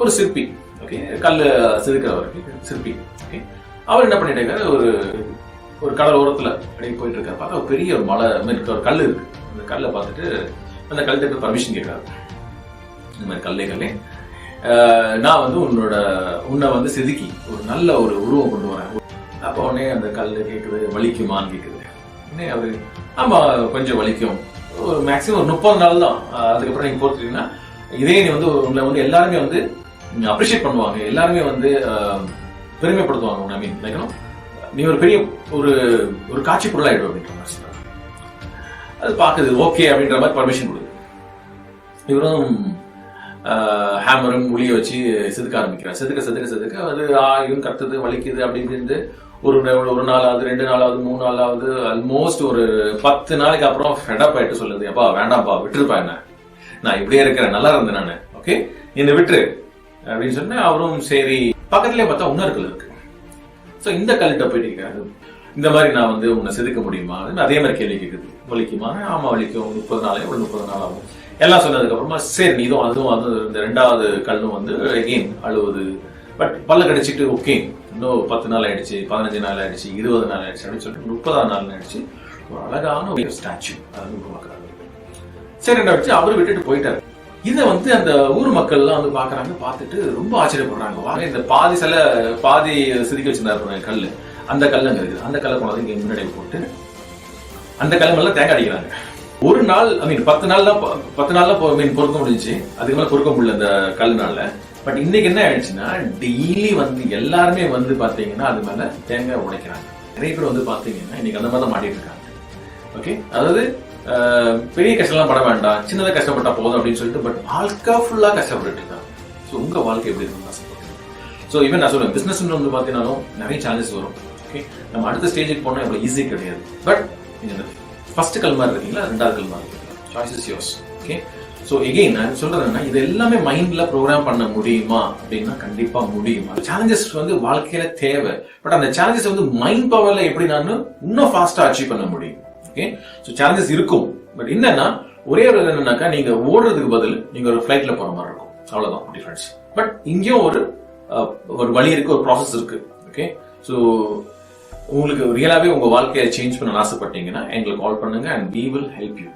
ஒரு சிற்பி, ஓகே, கல் செதுக்கிறவருக்கு சிற்பி. ஓகே, அவர் என்ன பண்ணிட்டு இருக்காரு, ஒரு கடல் ஓரத்துல அப்படியே போயிட்டு இருக்காரு. பார்த்தா ஒரு பெரிய ஒரு மலை ஒரு கல் இருக்கு. அந்த கல்லை பார்த்துட்டு அந்த கல்லுக்கு பர்மிஷன் கேட்கறாரு. இந்த மாதிரி கல்லே நான் வந்து உன்னை வந்து செதுக்கி ஒரு நல்ல ஒரு உருவம் கொண்டு வரேன். அப்ப உடனே அந்த கல்லு கேட்குது, வலிக்குமான்னு கேட்குது. உடனே அவரு ஆமா கொஞ்சம் வலிக்கும், ஒரு மேக்சிமம் ஒரு 30 நாள் தான். அதுக்கப்புறம் நீங்க போட்டுட்டீங்கன்னா இதே நீ வந்து உங்களை வந்து எல்லாருமே வந்து அப்ரிஷியேட் பண்ணுவாங்க, எல்லாருமே வந்து பெருமைப்படுத்துவாங்க. ஐ மீன் லைக் நீ ஒரு பெரிய ஒரு காட்சி பொருளாயிடும் அப்படின்ற மாதிரி சொல்றாங்க. அது பாக்குது ஓகே அப்படின்ற மாதிரி பர்மிஷன் கொடுக்குது. இவரும் ஹேமரும் உளிய வச்சு செதுக்க ஆரம்பிக்கிறார். செதுக்க அது ஆயும் கத்துது, வலிக்குது அப்படின்னு ஒரு நாளாவது 2 நாளாவது 3 நாளாவது ஆல்மோஸ்ட் ஒரு 10 நாளைக்கு அப்புறம் ஃபெடப் ஆயிட்டு சொல்லுது, அப்பா வேண்டாம்ப்பா விட்டுருப்பா, என்ன நான் இப்படியே இருக்கிறேன், நல்லா இருந்தேன் நானு, ஓகே என்ன விட்டுரு அப்படின்னு சொன்ன. அவரும் சரி. பக்கத்துலயே பார்த்தா இன்னொரு கல் இருக்கு. சோ இந்த கல்கிட்ட போயிட்டு இருக்காரு, இந்த மாதிரி நான் வந்து உன்னை செதுக்க முடியுமா, அதே மாதிரி கேள்வி கேட்குது. வலிக்குமா? ஆமா வலிக்கும், 30 நாளே ஒரு 30 நாள் ஆகும் எல்லாம் சொன்னதுக்கு அப்புறமா சரி அதுவும் இந்த 2வது கல்லும் வந்து அகெயின் அழுவுது. பட் பல்ல கடிச்சிட்டு ஓகே இன்னும் 10 நாள் ஆயிடுச்சு, 15 நாள் ஆயிடுச்சு, 20 நாள் ஆயிடுச்சு அப்படின்னு சொல்லிட்டு 30ஆம் நாள் ஆயிடுச்சு. ஒரு அழகான ஒரு ஸ்டாச்சு அது உருவாக்குறாங்க. சரி வச்சு அவரு விட்டுட்டு போயிட்டாரு. இதை வந்து அந்த ஊர் மக்கள் எல்லாம் வந்து பாக்குறாங்க. பார்த்துட்டு ரொம்ப ஆச்சரியப்படுறாங்க. இந்த பாதி செதுக்கி வச்சிருந்தாரு கல்லு, அந்த கல்லுங்க இருக்குது. அந்த கல்லை கொண்டாந்து இங்க முன்னாடி போட்டு அந்த கல்லு தேங்காய் அடிக்கிறாங்க. ஒரு நாள் ஐ மீன் 10 நாள் பொறுக்க முடிஞ்சு, அதுக்கு மேல பொறுக்க முடியல அந்த கல்லுனால. பட் இன்னைக்கு என்ன ஆயிடுச்சுன்னா டெய்லி வந்து எல்லாருமே வந்து பாத்தீங்கன்னா அது மேல தேங்காய் உடைக்கிறாங்க. நிறைய பேர் வந்து பாத்தீங்கன்னா இன்னைக்கு அந்த மாதிரி தான் மாட்டிட்டு இருக்காங்க. ஓகே, அதாவது பெரிய கஷ்டம் பட வேண்டாம், சின்னதாக கஷ்டப்பட்டா போதும் அப்படின்னு சொல்லிட்டு. பட் வாழ்க்கை ஃபுல்லா கஷ்டப்பட்டு இருக்காங்க. ஸோ உங்க வாழ்க்கை எப்படி இருக்குன்னு ஆசைப்படுறேன். ஸோ ஈவன் நான் சொல்லுவேன், பிசினஸ் வந்து பாத்தீங்கன்னாலும் நிறைய சேலஞ்சஸ் வரும். ஓகே, நம்ம அடுத்த ஸ்டேஜுக்கு போனா இவ்வளவு ஈஸி கிடையாது. பட் நீங்க ஃபர்ஸ்ட் கல் மாதிரி இருக்கீங்களா, 2வது கல் மாதிரி இருக்கீங்களா, choice is yours. Okay, so again நான் சொல்றேன்னா இது எல்லாமே மைண்ட்ல ப்ரோக்ராம் பண்ண முடியுமா அப்படின்னா கண்டிப்பா முடியும். சேலஞ்சஸ் வந்து வாழ்க்கையில தேவை. பட் அந்த சேலஞ்சஸ் வந்து மைண்ட் பவர்ல எப்படி நான் இன்னும் ஃபாஸ்டா அச்சீவ் பண்ண முடியும். ஓகே, ஸோ சேலஞ்சஸ் இருக்கும். பட் என்னன்னா ஒரே ஒரு என்னன்னாக்கா நீங்க ஓடுறதுக்கு பதில் நீங்க ஒரு ஃபிளைட்ல போற மாதிரி இருக்கும், அவ்வளவுதான் டிஃபரன்ஸ். பட் இங்கேயும் ஒரு வழி இருக்கு, ஒரு ப்ராசஸ் இருக்கு. ஓகே, ஸோ உங்களுக்கு ரியலாவே உங்க வாழ்க்கையை சேஞ்ச் பண்ண ஆசைப்பட்டீங்கன்னா எங்களுக்கு கால் பண்ணுங்க and we will help you.